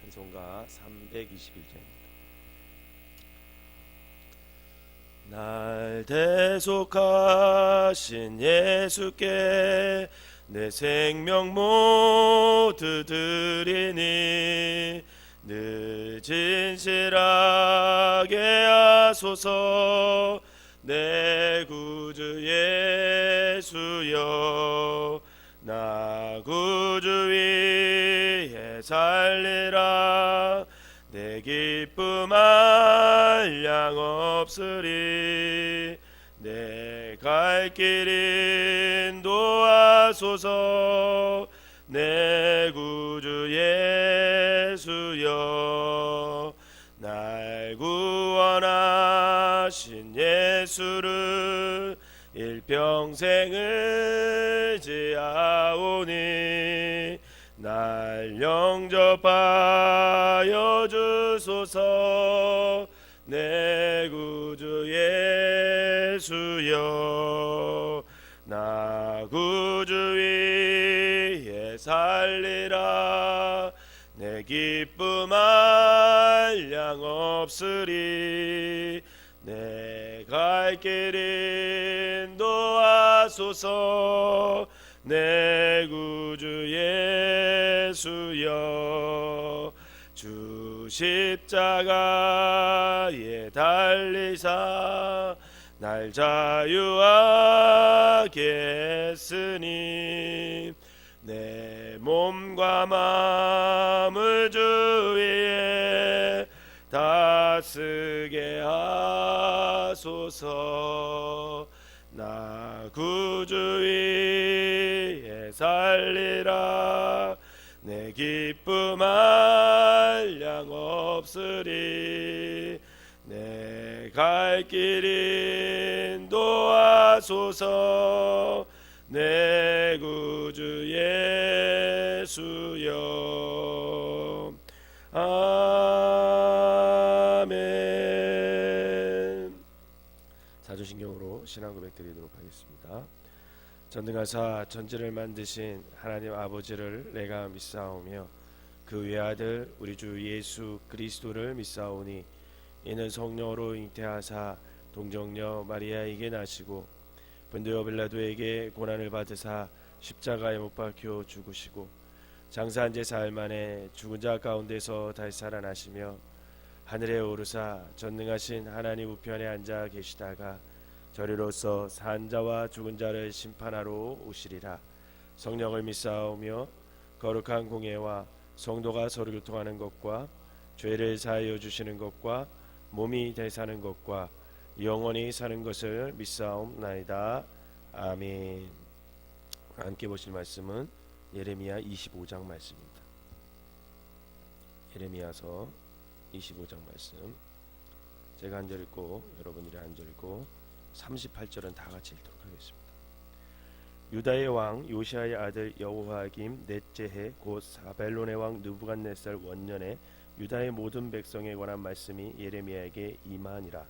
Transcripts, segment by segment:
찬송가 321장입니다. 날 대속하신 예수께 내 생명 모두 드리니 늦은 실하게 하소서. 내 구주 예수여, 나 구주 위에 살리라. 내 기쁨 한량 없으리. 내 갈 길 인도하소서. 내 구주 예수여, 날 구원하신 예수를 일평생 의지하오니 날 영접하여 주소서. 내 구주 예수여, 나 구주 위에 살리라. 내 기쁨 한량 없으리. 내 갈 길 인도하소서. 내 구주 예수여, 주 십자가에 달리사 날 자유하게 했으니 내 몸과 마음을 주 위에 다쓰게 하소서. 나 구주 위에 살리라. 내 기쁨 한량 없으리. 내 갈 길 인도하소서. 내 구주 예수여. 아멘. 사도신경으로 신앙 고백 드리도록 하겠습니다. 전능하사 천지를 만드신 하나님 아버지를 내가 믿사오며 그 외아들 우리 주 예수 그리스도를 믿사오니 이는 성령으로 잉태하사 동정녀 마리아에게 나시고 본디오 빌라도에게 고난을 받으사 십자가에 못 박혀 죽으시고 장사한 지 사흘 만에 죽은 자 가운데서 다시 살아나시며 하늘에 오르사 전능하신 하나님 우편에 앉아 계시다가 저리로서 산 자와 죽은 자를 심판하러 오시리라. 성령을 믿사오며 거룩한 공예와 성도가 서로 교통하는 것과 죄를 사하여 주시는 것과 몸이 되사는 것과 영원히 사는 것을 믿사옵나이다. 아멘. 함께 보실 말씀은 예레미야 25장 말씀입니다. 예레미야서 25장 말씀, 제가 한 절 읽고 여러분들이 한 절 읽고 38절은 다 같이 읽도록 하겠습니다. 유다의 왕 요시아의 아들 여호야김 넷째 해 곧 바벨론의 왕 느부갓네살 원년에 유다의 모든 백성에 관한 말씀이 예레미야에게 임하니라.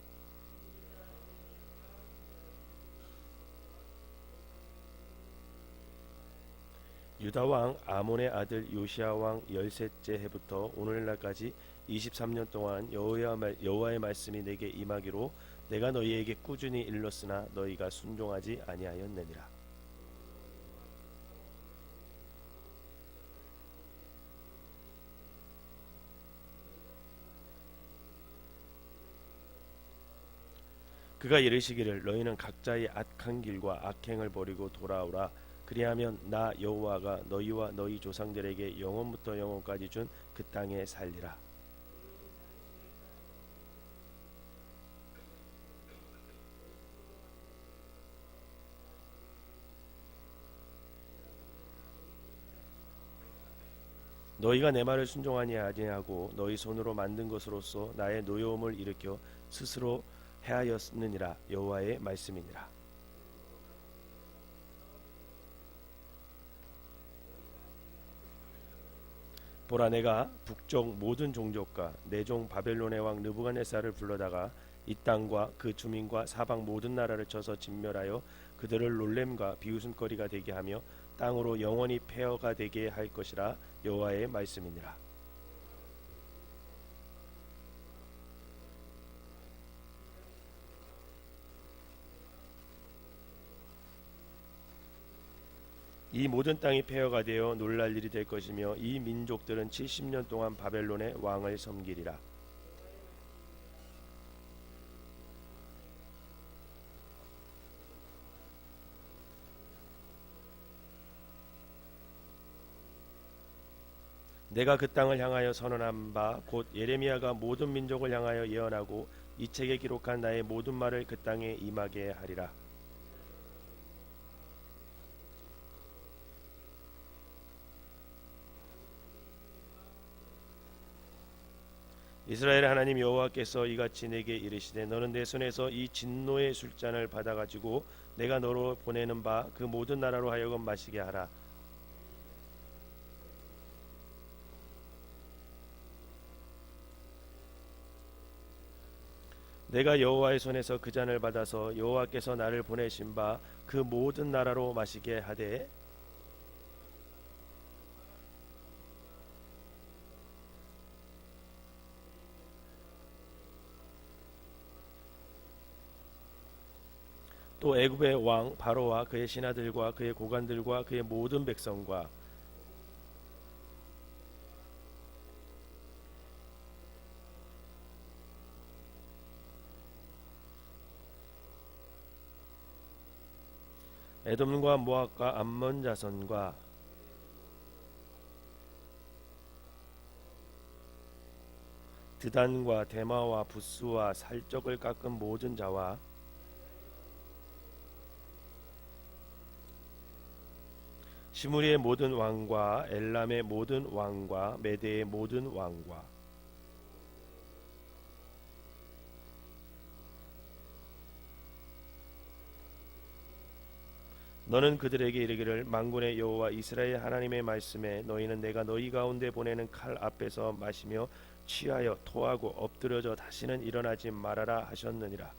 유다 왕 아몬의 아들 요시아 왕 13째 해부터 오늘날까지 23년 동안 여호와의 말씀이 내게 임하기로 내가 너희에게 꾸준히 일렀으나 너희가 순종하지 아니하였느니라. 그가 이르시기를 너희는 각자의 악한 길과 악행을 버리고 돌아오라. 그리하면 나 여호와가 너희와 너희 조상들에게 영원부터 영원까지 준 그 땅에 살리라. 너희가 내 말을 순종하니 아니하고 너희 손으로 만든 것으로서 나의 노여움을 일으켜 스스로 해하였느니라. 여호와의 말씀이니라. 보라, 내가 북쪽 모든 종족과 내 종 바벨론의 왕 느부갓네살을 불러다가 이 땅과 그 주민과 사방 모든 나라를 쳐서 진멸하여 그들을 놀램과 비웃음거리가 되게 하며 땅으로 영원히 폐허가 되게 할 것이라. 여호와의 말씀이니라. 이 모든 땅이 폐허가 되어 놀랄 일이 될 것이며 이 민족들은 70년 동안 바벨론의 왕을 섬기리라. 내가 그 땅을 향하여 선언한 바 곧 예레미야가 모든 민족을 향하여 예언하고 이 책에 기록한 나의 모든 말을 그 땅에 임하게 하리라. 이스라엘 하나님 여호와께서 이같이 내게 이르시되 너는 내 손에서 이 진노의 술잔을 받아 가지고 내가 너로 보내는 바 그 모든 나라로 하여금 마시게 하라. 내가 여호와의 손에서 그 잔을 받아서 여호와께서 나를 보내신 바 그 모든 나라로 마시게 하되 또 애굽의 왕 바로와 그의 신하들과 그의 고관들과 그의 모든 백성과 에돔과 모압과 암몬 자손과 드단과 데마와 부스와 살적을 깎은 모든 자와 시므리의 모든 왕과 엘람의 모든 왕과 메대의 모든 왕과 너는 그들에게 이르기를 만군의 여호와 이스라엘 하나님의 말씀에 너희는 내가 너희 가운데 보내는 칼 앞에서 마시며 취하여 토하고 엎드려져 다시는 일어나지 말아라 하셨느니라.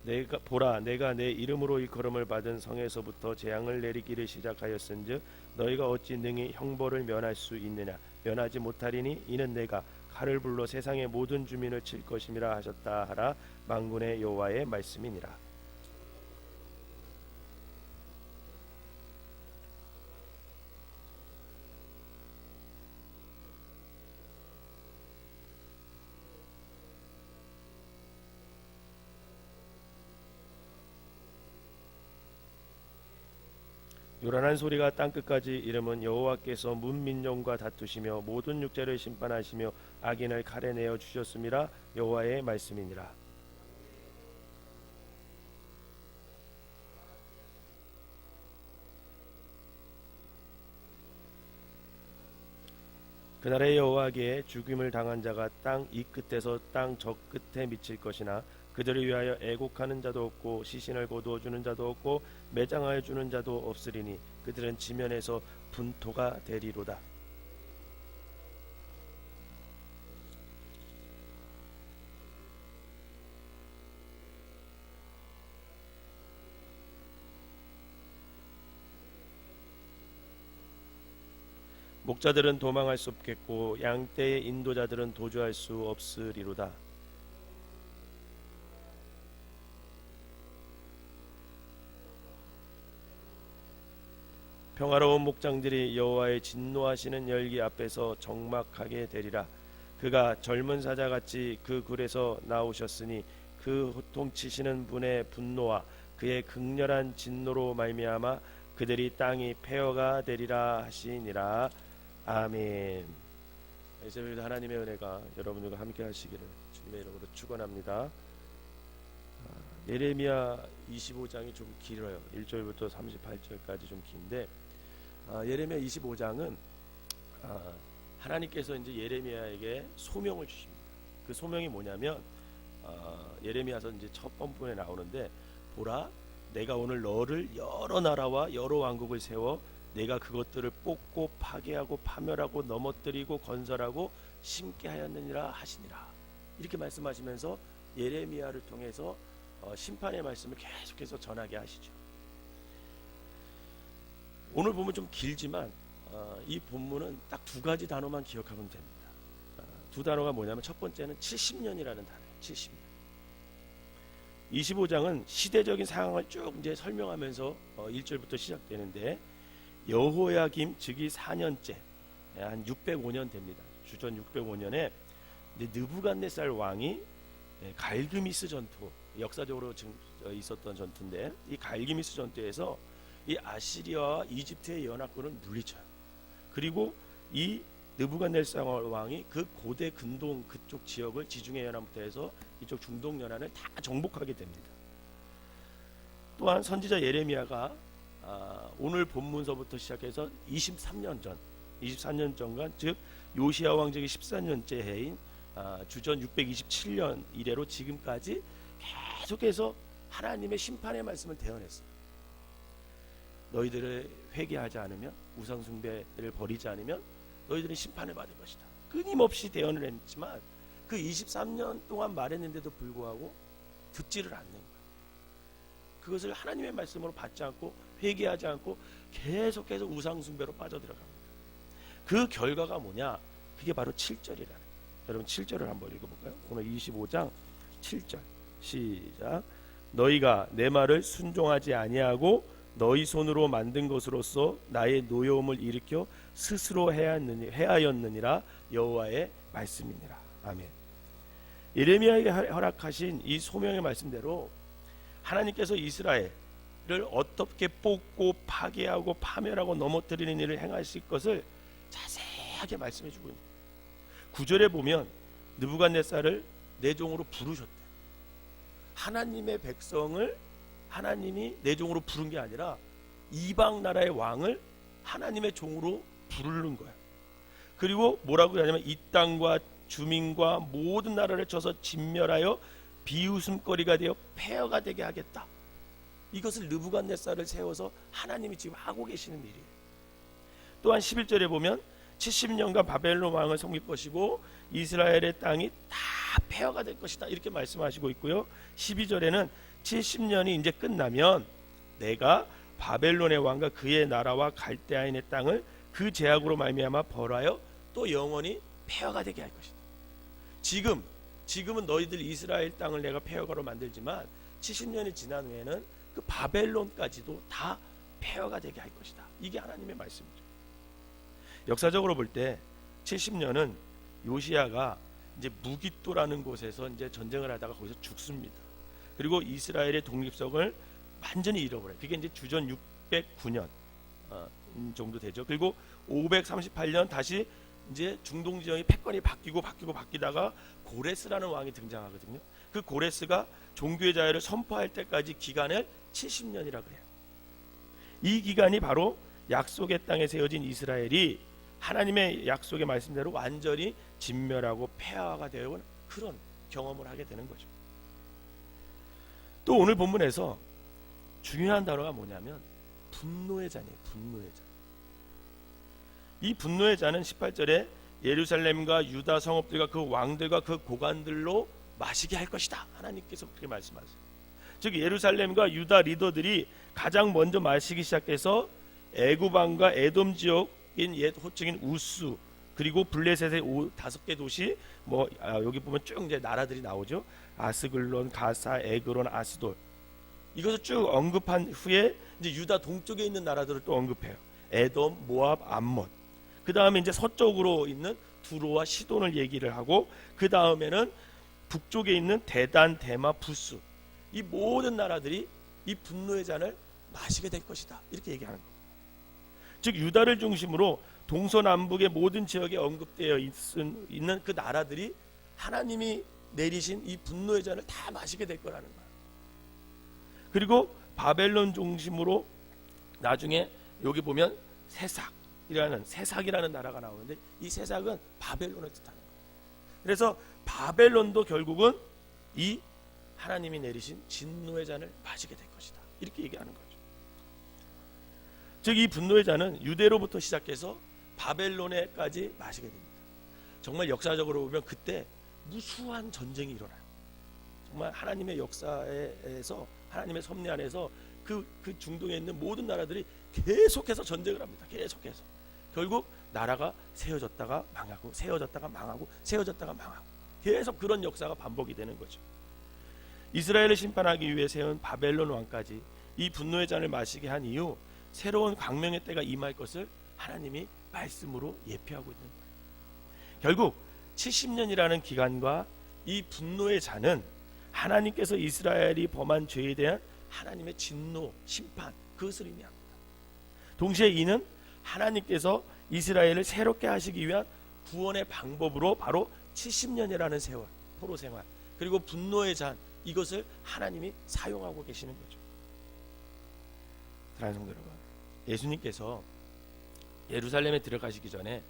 내가 보라 내가 내 이름으로 일컬음을 받은 성에서부터 재앙을 내리기를 시작하였은즉 너희가 어찌 능히 형벌을 면할 수 있느냐 면하지 못하리니 이는 내가 칼을 불러 세상의 모든 주민을 칠 것임이라 하셨다 하라. 만군의 여호와의 말씀이니라. 요란한 소리가 땅끝까지 이름은 여호와께서 문민족과 다투시며 모든 육체를 심판하시며 악인을 칼에 내어 주셨음이라. 여호와의 말씀이니라. 그날의 여호와께 죽임을 당한 자가 땅 이 끝에서 땅 저 끝에 미칠 것이나 그들을 위하여 애곡하는 자도 없고 시신을 거두어 주는 자도 없고 매장하여 주는 자도 없으리니 그들은 지면에서 분토가 되리로다. 목자들은 도망할 수 없겠고 양떼의 인도자들은 도주할 수 없으리로다. 평화로운 목장들이 여호와의 진노하시는 열기 앞에서 적막하게 되리라. 그가 젊은 사자같이 그 굴에서 나오셨으니 그 호통치시는 분의 분노와 그의 극렬한 진노로 말미암아 그들이 땅이 폐허가 되리라 하시니라. 아멘. 이제부터 하나님의 은혜가 여러분들과 함께 하시기를 주님의 이름으로 축원합니다. 예레미야 25장이 좀 길어요. 1절부터 38절까지 좀 긴데 예레미야 25장은 하나님께서 이제 예레미야에게 소명을 주십니다. 그 소명이 뭐냐면 예레미야서 이제 첫 번분에 나오는데 보라 내가 오늘 너를 여러 나라와 여러 왕국을 세워 내가 그것들을 뽑고 파괴하고 파멸하고 넘어뜨리고 건설하고 심게 하였느니라 하시니라. 이렇게 말씀하시면서 예레미야를 통해서 심판의 말씀을 계속해서 전하게 하시죠. 오늘 보면 좀 길지만 이 본문은 딱 두 가지 단어만 기억하면 됩니다. 두 단어가 뭐냐면 첫 번째는 70년이라는 단어예요. 70년. 25장은 시대적인 상황을 쭉 이제 설명하면서 1절부터 시작되는데 여호야김 즉위 4년째 한 605년 됩니다. 주전 605년에 느부갓네살 왕이 갈그미스 전투, 역사적으로 있었던 전투인데 이 갈그미스 전투에서 이 아시리아와 이집트의 연합군을 물리쳐요. 그리고 이 느부갓네살 왕이 그 고대 근동 그쪽 지역을 지중해 연안부터 해서 이쪽 중동 연안을 다 정복하게 됩니다. 또한 선지자 예레미야가 오늘 본문서부터 시작해서 24년 전간 즉 요시야 왕제기 14년째 해인 주전 627년 이래로 지금까지 계속해서 하나님의 심판의 말씀을 대언했어요. 너희들을 회개하지 않으면 우상 숭배를 버리지 않으면 너희들은 심판을 받을 것이다. 끊임없이 대언을 했지만 그 23년 동안 말했는데도 불구하고 듣지를 않는 거예요. 그것을 하나님의 말씀으로 받지 않고 회개하지 않고 계속해서 우상 숭배로 빠져들어갑니다. 그 결과가 뭐냐? 그게 바로 7절이라는 거예요. 여러분 7절을 한번 읽어볼까요? 오늘 25장 7절 시작. 너희가 내 말을 순종하지 아니하고 너희 손으로 만든 것으로서 나의 노여움을 일으켜 스스로 해하였느니라 여호와의 말씀이니라. 아멘. 예레미야에게 허락하신 이 소명의 말씀대로 하나님께서 이스라엘을 어떻게 뽑고 파괴하고 파멸하고 넘어뜨리는 일을 행하실 것을 자세하게 말씀해 주고 있습니다. 9절에 보면 느부갓네살을 내 종으로 부르셨대. 하나님의 백성을 하나님이 내 종으로 부른 게 아니라 이방 나라의 왕을 하나님의 종으로 부르는 거예요. 그리고 뭐라고 하냐면 이 땅과 주민과 모든 나라를 쳐서 진멸하여 비웃음거리가 되어 폐허가 되게 하겠다. 이것을 느부갓네살을 세워서 하나님이 지금 하고 계시는 일이에요. 또한 11절에 보면 70년간 바벨론 왕을 섬길 것이고 이스라엘의 땅이 다 폐허가 될 것이다 이렇게 말씀하시고 있고요. 12절에는 70년이 이제 끝나면 내가 바벨론의 왕과 그의 나라와 갈대아인의 땅을 그 제약으로 말미암아 벌하여 또 영원히 폐허가 되게 할 것이다. 지금은 너희들 이스라엘 땅을 내가 폐허가로 만들지만 70년이 지난 후에는 그 바벨론까지도 다 폐허가 되게 할 것이다. 이게 하나님의 말씀이죠. 역사적으로 볼 때 70년은 요시야가 이제 무깃도라는 곳에서 이제 전쟁을 하다가 거기서 죽습니다. 그리고 이스라엘의 독립성을 완전히 잃어버려요. 그게 이제 주전 609년 정도 되죠. 그리고 538년 다시 이제 중동 지역의 패권이 바뀌다가 고레스라는 왕이 등장하거든요. 그 고레스가 종교의 자유를 선포할 때까지 기간을 70년이라 그래요. 이 기간이 바로 약속의 땅에 세워진 이스라엘이 하나님의 약속의 말씀대로 완전히 진멸하고 폐허가 되어온 그런 경험을 하게 되는 거죠. 또 오늘 본문에서 중요한 단어가 뭐냐면 분노의 잔이에요. 분노의 잔. 이 분노의 잔은 18절에 예루살렘과 유다 성읍들과 그 왕들과 그 고관들로 마시게 할 것이다. 하나님께서 그렇게 말씀하세요. 즉 예루살렘과 유다 리더들이 가장 먼저 마시기 시작해서 애굽 왕과 에돔 지역인 옛 호칭인 우스 그리고 블레셋의 5개 도시 여기 보면 쭉 이제 나라들이 나오죠. 아스글론, 가사, 에그론, 아스돌. 이것을 쭉 언급한 후에 이제 유다 동쪽에 있는 나라들을 또 언급해요. 에돔, 모압, 암몬. 그 다음에 이제 서쪽으로 있는 두로와 시돈을 얘기를 하고 그 다음에는 북쪽에 있는 데단, 데마, 부스. 이 모든 나라들이 이 분노의 잔을 마시게 될 것이다. 이렇게 얘기하는 거예요. 즉 유다를 중심으로 동서남북의 모든 지역에 언급되어 있는 그 나라들이 하나님이 내리신 이 분노의 잔을 다 마시게 될 거라는 거예요. 그리고 바벨론 중심으로 나중에 여기 보면 세삭이라는 나라가 나오는데 이 세삭은 바벨론을 뜻하는 거예요. 그래서 바벨론도 결국은 이 하나님이 내리신 진노의 잔을 마시게 될 것이다. 이렇게 얘기하는 거죠. 즉 이 분노의 잔은 유대로부터 시작해서 바벨론에까지 마시게 됩니다. 정말 역사적으로 보면 그때 무수한 전쟁이 일어나요. 정말 하나님의 역사에서 하나님의 섭리 안에서 그 중동에 있는 모든 나라들이 계속해서 전쟁을 합니다. 계속해서 결국 나라가 세워졌다가 망하고 세워졌다가 망하고 세워졌다가 망하고 계속 그런 역사가 반복이 되는 거죠. 이스라엘을 심판하기 위해 세운 바벨론 왕까지 이 분노의 잔을 마시게 한 이후 새로운 광명의 때가 임할 것을 하나님이 말씀으로 예표하고 있는 거예요. 결국 70년이라는 기간과 이 분노의 잔은 하나님께서 이스라엘이 범한 죄에 대한 하나님의 진노, 심판, 그것을 의미합니다. 동시에 이는 하나님께서 이스라엘을 새롭게 하시기 위한 구원의 방법으로 바로 70년이라는 세월, 포로 생활, 그리고 분노의 잔, 이것을 하나님이 사용하고 계시는 거죠. 사랑하는 성도 여러분, 예수님께서 예루살렘에 들어가시기 전에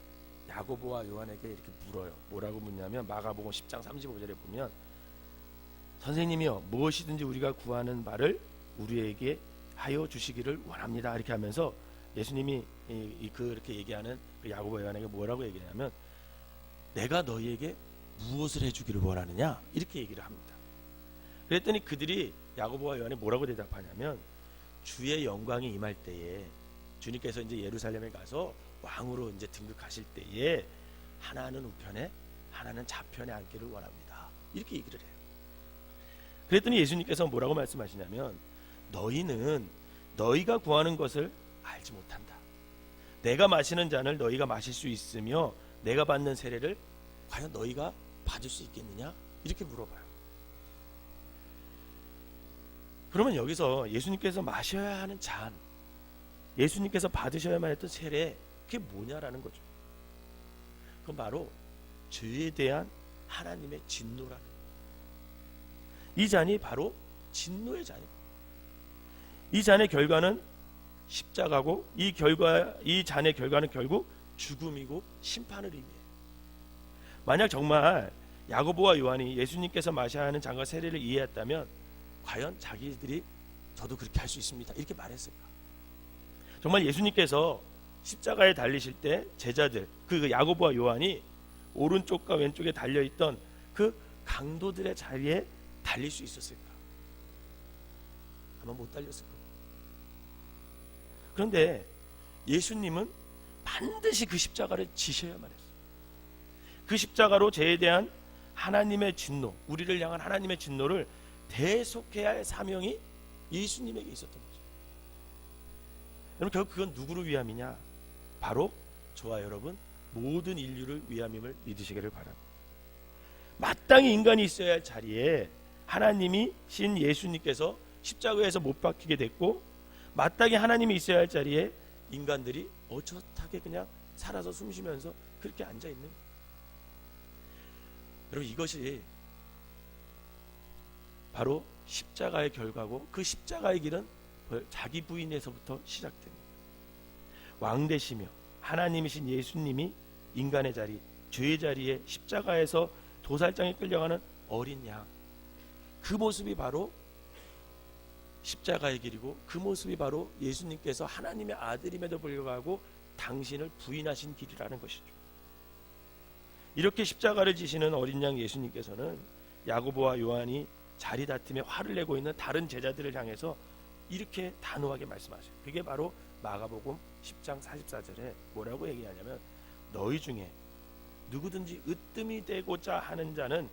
야고보와 요한에게 이렇게 물어요. 뭐라고 묻냐면 마가복음 10장 35절에 보면 선생님이여 무엇이든지 우리가 구하는 바를 우리에게 하여 주시기를 원합니다. 이렇게 하면서 예수님이 그렇게 얘기하는 그 야고보 요한에게 뭐라고 얘기하냐면 내가 너희에게 무엇을 해주기를 원하느냐 이렇게 얘기를 합니다. 그랬더니 그들이 야고보와 요한이 뭐라고 대답하냐면 주의 영광이 임할 때에 주님께서 이제 예루살렘에 가서 왕으로 이제 등극하실 때에 하나는 우편에 하나는 좌편에 앉기를 원합니다. 이렇게 얘기를 해요. 그랬더니 예수님께서 뭐라고 말씀하시냐면 너희는 너희가 구하는 것을 알지 못한다. 내가 마시는 잔을 너희가 마실 수 있으며 내가 받는 세례를 과연 너희가 받을 수 있겠느냐? 이렇게 물어봐요. 그러면 여기서 예수님께서 마셔야 하는 잔, 예수님께서 받으셔야만 했던 세례, 그게 뭐냐라는 거죠. 그건 바로 죄에 대한 하나님의 진노라는 거예요. 이 잔이 바로 진노의 잔이에요. 이 잔의 결과는 십자가고 이 잔의 결과는 결국 죽음이고 심판을 의미해요. 만약 정말 야고보와 요한이 예수님께서 마셔야 하는 잔과 세례를 이해했다면 과연 자기들이 저도 그렇게 할 수 있습니다 이렇게 말했을까? 정말 예수님께서 십자가에 달리실 때 제자들 그 야고보와 요한이 오른쪽과 왼쪽에 달려있던 그 강도들의 자리에 달릴 수 있었을까? 아마 못 달렸을 겁니다. 그런데 예수님은 반드시 그 십자가를 지셔야만 했어요. 그 십자가로 죄에 대한 하나님의 진노, 우리를 향한 하나님의 진노를 대속해야 할 사명이 예수님에게 있었던 거죠. 여러분 결국 그건 누구를 위함이냐? 바로 저와 여러분 모든 인류를 위함임을 믿으시기를 바랍니다. 마땅히 인간이 있어야 할 자리에 하나님이 신 예수님께서 십자가에서 못 박히게 됐고 마땅히 하나님이 있어야 할 자리에 인간들이 어젓하게 그냥 살아서 숨쉬면서 그렇게 앉아있는 거예요. 여러분 이것이 바로 십자가의 결과고 그 십자가의 길은 자기 부인에서부터 시작됩니다. 왕 되시며 하나님이신 예수님이 인간의 자리, 죄의 자리에 십자가에서 도살장에 끌려가는 어린 양, 그 모습이 바로 십자가의 길이고 그 모습이 바로 예수님께서 하나님의 아들임에도 불구하고 당신을 부인하신 길이라는 것이죠. 이렇게 십자가를 지시는 어린 양 예수님께서는 야고보와 요한이 자리 다툼에 화를 내고 있는 다른 제자들을 향해서 이렇게 단호하게 말씀하세요. 그게 바로 마가복음 10장 44절에 뭐라고 얘기하냐면 너희 중에 누구든지 으뜸이 되고자 하는 자는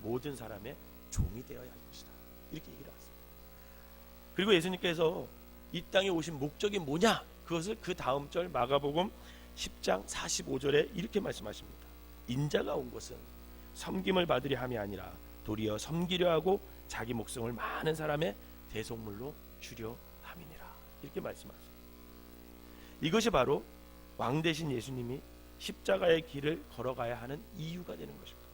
모든 사람의 종이 되어야 할 것이다. 이렇게 얘기를 하세요. 그리고 예수님께서 이 땅에 오신 목적이 뭐냐? 그것을 그 다음 절 마가복음 10장 45절에 이렇게 말씀하십니다. 인자가 온 것은 섬김을 받으려 함이 아니라 도리어 섬기려 하고 자기 목숨을 많은 사람의 대속물로 주려 함이니라. 이렇게 말씀하세요. 이것이 바로 왕 대신 예수님이 십자가의 길을 걸어가야 하는 이유가 되는 것입니다.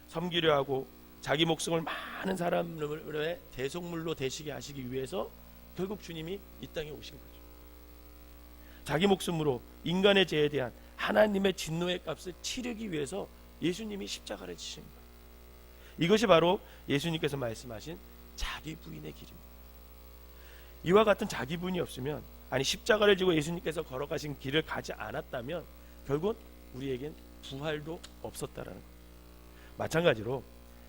섬기려 하고 자기 목숨을 많은 사람의 대속물로 되시게 하시기 위해서 결국 주님이 이 땅에 오신 거죠. 자기 목숨으로 인간의 죄에 대한 하나님의 진노의 값을 치르기 위해서 예수님이 십자가를 지신 거예요. 이것이 바로 예수님께서 말씀하신 자기 부인의 길입니다. 이와 같은 자기 부인이 없으면, 아니 십자가를 지고 예수님께서 걸어가신 길을 가지 않았다면 결국은 우리에겐 부활도 없었다라는 거예요. 마찬가지로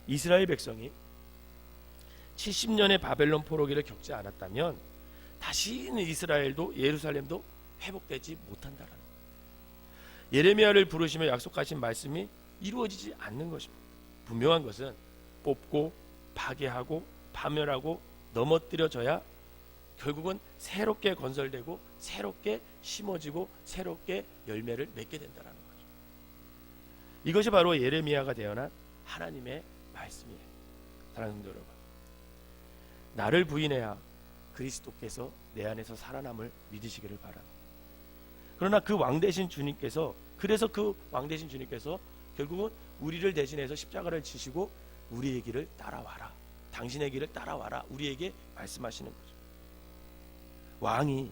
이스라엘 백성이 70년의 바벨론 포로기를 겪지 않았다면 다시는 이스라엘도 예루살렘도 회복되지 못한다라는 거예요. 예레미야를 부르시며 약속하신 말씀이 이루어지지 않는 것입니다. 분명한 것은 뽑고 파괴하고 파멸하고 넘어뜨려져야 결국은 새롭게 건설되고 새롭게 심어지고 새롭게 열매를 맺게 된다는 거죠. 이것이 바로 예레미야가 대언한 하나님의 말씀이에요. 사랑하는 성도 여러분, 나를 부인해야 그리스도께서 내 안에서 살아남을 믿으시기를 바랍니다. 그러나 그 왕되신 주님께서, 그래서 그 왕되신 주님께서 결국은 우리를 대신해서 십자가를 지시고 우리의 길을 따라와라, 당신의 길을 따라와라, 우리에게 말씀하시는 거죠. 왕이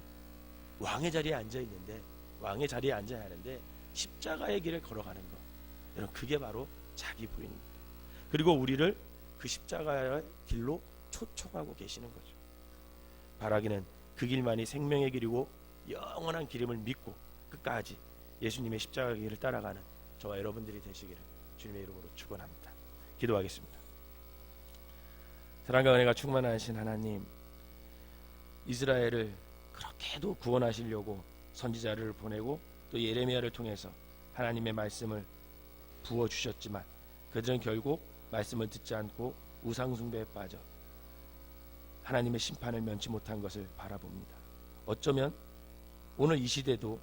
왕의 자리에 앉아 있는데, 왕의 자리에 앉아야 하는데 십자가의 길을 걸어가는 것, 여러분, 그게 바로 자기 부인입니다. 그리고 우리를 그 십자가의 길로 초청하고 계시는 거죠. 바라기는 그 길만이 생명의 길이고 영원한 길임을 믿고 끝까지 예수님의 십자가 길을 따라가는 저와 여러분들이 되시기를 주님의 이름으로 축원합니다. 기도하겠습니다. 사랑과 은혜가 충만하신 하나님, 이스라엘을 그렇게도 구원하시려고 선지자를 보내고 또 예레미야를 통해서 하나님의 말씀을 부어주셨지만 그들은 결국 말씀을 듣지 않고 우상숭배에 빠져 하나님의 심판을 면치 못한 것을 바라봅니다. 어쩌면 오늘 이 시대도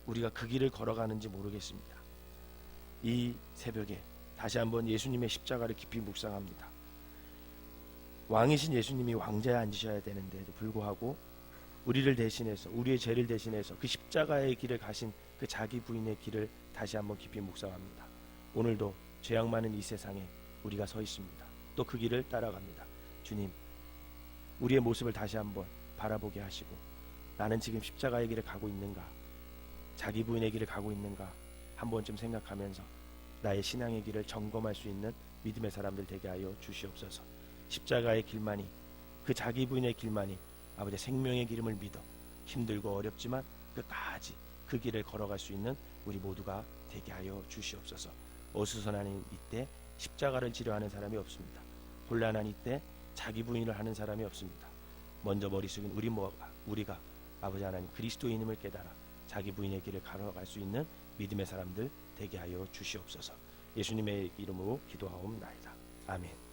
우리가 그 길을 걸어가는지 모르겠습니다. 이 새벽에 다시 한번 예수님의 십자가를 깊이 묵상합니다. 왕이신 예수님이 왕자에 앉으셔야 되는데도 불구하고 우리를 대신해서, 우리의 죄를 대신해서 그 십자가의 길을 가신 그 자기 부인의 길을 다시 한번 깊이 묵상합니다. 오늘도 죄악 많은 이 세상에 우리가 서 있습니다. 또 그 길을 따라갑니다. 주님, 우리의 모습을 다시 한번 바라보게 하시고, 나는 지금 십자가의 길을 가고 있는가, 자기 부인의 길을 가고 있는가 한 번쯤 생각하면서 나의 신앙의 길을 점검할 수 있는 믿음의 사람들 되게 하여 주시옵소서. 십자가의 길만이, 그 자기 부인의 길만이 아버지 생명의 기름을 믿어 힘들고 어렵지만 끝까지 그 길을 걸어갈 수 있는 우리 모두가 되게 하여 주시옵소서. 어수선한 이때 십자가를 지려 하는 사람이 없습니다. 곤란한 이때 자기 부인을 하는 사람이 없습니다. 먼저 머리 숙인 우리가 아버지 하나님 그리스도인임을 깨달아 자기 부인의 길을 걸어갈 수 있는 믿음의 사람들 되게 하여 주시옵소서. 예수님의 이름으로 기도하옵나이다. 아멘.